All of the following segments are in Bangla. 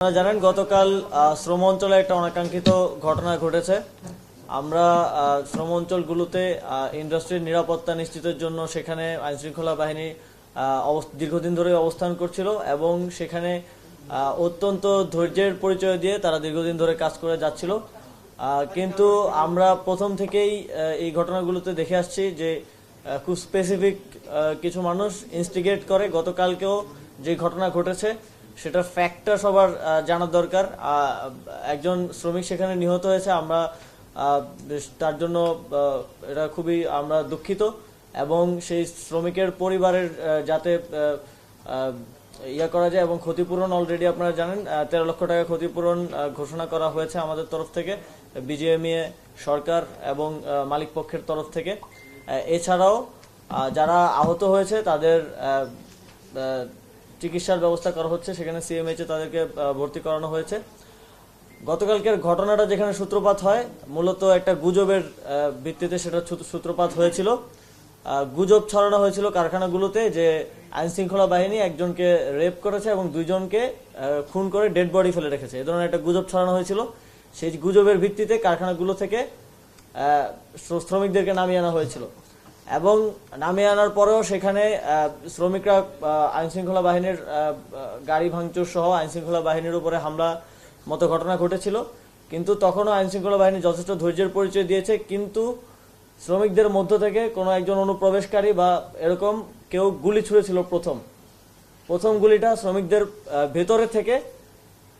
আপনারা জানেন গতকাল শ্রম অঞ্চলে একটা অনাকাঙ্ক্ষিত ঘটনা ঘটেছে। আমরা শ্রম অঞ্চলগুলোতে ইন্ডাস্ট্রির নিরাপত্তা নিশ্চিতের জন্য সেখানে আইনশৃঙ্খলা বাহিনী দীর্ঘদিন ধরে অবস্থান করছিল এবং সেখানে অত্যন্ত ধৈর্যের পরিচয় দিয়ে তারা দীর্ঘদিন ধরে কাজ করে যাচ্ছিল। কিন্তু আমরা প্রথম থেকেই এই ঘটনাগুলোতে দেখে আসছি যে খুব স্পেসিফিক কিছু মানুষ ইনস্টিগেট করে। গতকালকেও যে ঘটনা ঘটেছে সেটার ফ্যাক্টটা সবার জানার দরকার। একজন শ্রমিক সেখানে নিহত হয়েছে, আমরা তার জন্য এটা খুবই আমরা দুঃখিত এবং সেই শ্রমিকের পরিবারের যাতে করা যায় এবং ক্ষতিপূরণ অলরেডি আপনারা জানেন 13 লক্ষ টাকা ক্ষতিপূরণ ঘোষণা করা হয়েছে আমাদের তরফ থেকে, বিজিএমইএ সরকার এবং মালিক পক্ষের তরফ থেকে। এছাড়াও যারা আহত হয়েছে তাদের চিকিৎসার ব্যবস্থা করা হচ্ছে, সেখানে সিএমএইচে তাদেরকে ভর্তি করানো হয়েছে। গতকালকের ঘটনাটা যেখানে সূত্রপাত হয় মূলত একটা গুজবের ভিত্তিতে সেটা সূত্রপাত হয়েছিল। গুজব ছড়ানো হয়েছিল কারখানাগুলোতে যে আইনশৃঙ্খলা বাহিনী একজনকে রেপ করেছে এবং দুইজনকে খুন করে ডেড বডি ফেলে রেখেছে, এ ধরনের একটা গুজব ছড়ানো হয়েছিল। সেই গুজবের ভিত্তিতে কারখানাগুলো থেকে শ্রমিকদেরকে নামিয়ে আনা হয়েছিল এবং নামিয়ে আনার পরেও সেখানে শ্রমিকরা আইনশৃঙ্খলা বাহিনীর গাড়ি ভাঙচুর সহ আইনশৃঙ্খলা বাহিনীর উপরে হামলা মতো ঘটনা ঘটেছিল। কিন্তু তখনও আইনশৃঙ্খলা বাহিনী যথেষ্ট ধৈর্যের পরিচয় দিয়েছে, কিন্তু শ্রমিকদের মধ্য থেকে কোনো একজন অনুপ্রবেশকারী বা এরকম কেউ গুলি ছুঁড়েছিল। প্রথম গুলিটা শ্রমিকদের ভেতরে থেকে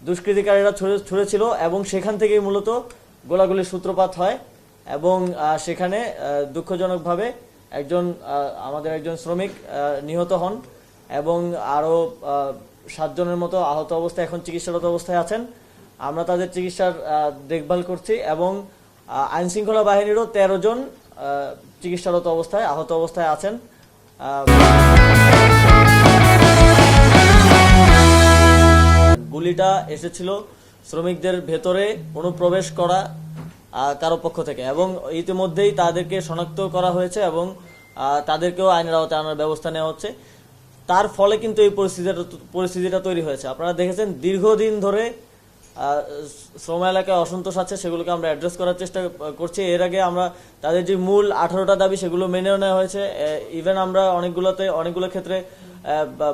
দুষ্কৃতিকারীরা ছুঁড়েছিল এবং সেখান থেকেই মূলত গোলাগুলির সূত্রপাত হয় এবং সেখানে দুঃখজনকভাবে আমাদের একজন শ্রমিক নিহত হন এবং আরও 7 জনের মতো আহত অবস্থায় এখন চিকিৎসারত অবস্থায় আছেন। আমরা তাদের চিকিৎসার দেখভাল করছি এবং আইনশৃঙ্খলা বাহিনীরও 13 জন চিকিৎসারত অবস্থায় আহত অবস্থায় আছেন। গুলিটা এসেছিল শ্রমিকদের ভেতরে অনুপ্রবেশ করা কারো পক্ষ থেকে এবং ইতিমধ্যেই তাদেরকে শনাক্ত করা হয়েছে এবং তাদেরকেও আইনের আওতায় আনার ব্যবস্থা নেওয়া হচ্ছে। তার ফলে কিন্তু এই পরিস্থিতিটা তৈরি হয়েছে। আপনারা দেখেছেন দীর্ঘদিন ধরে শ্রম এলাকায় অসন্তোষ আছে, সেগুলোকে আমরা অ্যাড্রেস করার চেষ্টা করছি। এর আগে আমরা তাদের যে মূল 18টা দাবি সেগুলো মেনেও নেওয়া হয়েছে। ইভেন আমরা অনেকগুলো ক্ষেত্রে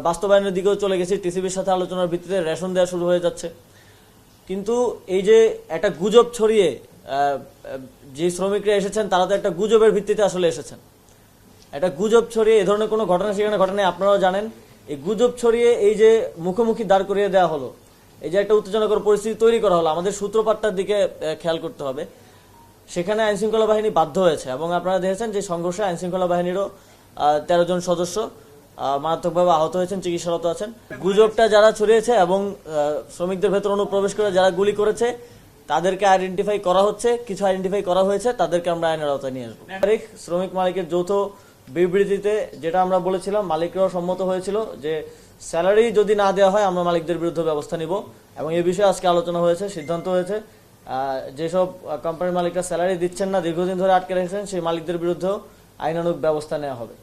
বাস্তবায়নের দিকেও চলে গেছি। টিসিবির সাথে আলোচনার ভিত্তিতে রেশন দেওয়া শুরু হয়ে যাচ্ছে। কিন্তু এই যে একটা গুজব ছড়িয়ে যে শ্রমিকরা এসেছেন তারা তো একটা গুজবের ভিত্তিতে আসলে এসেছেন। একটা গুজব ছড়িয়ে এ ধরনের কোনো ঘটনা সেখানে ঘটনা আপনারাও জানেন। এই গুজব ছড়িয়ে এই যে মুখোমুখি দাঁড় করিয়ে দেওয়া হলো, এই যে একটা উত্তেজনাকর পরিস্থিতি তৈরি করা হলো, আমাদের সূত্রপাতটার দিকে খেয়াল করতে হবে। সেখানে আইনশৃঙ্খলা বাহিনী বাধ্য হয়েছে এবং আপনারা দেখেছেন যে সংঘর্ষে আইনশৃঙ্খলা বাহিনীরও 13 জন সদস্য মারাত্মকভাবে আহত হয়েছেন, চিকিৎসারত আছেন। গুজবটা যারা ছড়িয়েছে এবং শ্রমিকদের ভেতর অনুপ্রবেশ করে যারা গুলি করেছে তাদেরকে আইডেন্টিফাই করা হচ্ছে, কিছু আইডেন্টিফাই করা হয়েছে, তাদেরকে আমরা আইনের আওতায় নিয়ে আসবো। শ্রমিক মালিকের যৌথ বিবৃতিতে যেটা আমরা বলেছিলাম, মালিকরাও সম্মত হয়েছিল যে স্যালারি যদি না দেওয়া হয় আমরা মালিকদের বিরুদ্ধে ব্যবস্থা নিব এবং এই বিষয়ে আজকে আলোচনা হয়েছে, সিদ্ধান্ত হয়েছে যেসব কোম্পানির মালিকরা স্যালারি দিচ্ছেন না, দীর্ঘদিন ধরে আটকে রেখেছেন, সেই মালিকদের বিরুদ্ধেও আইনানুগ ব্যবস্থা নেওয়া হবে।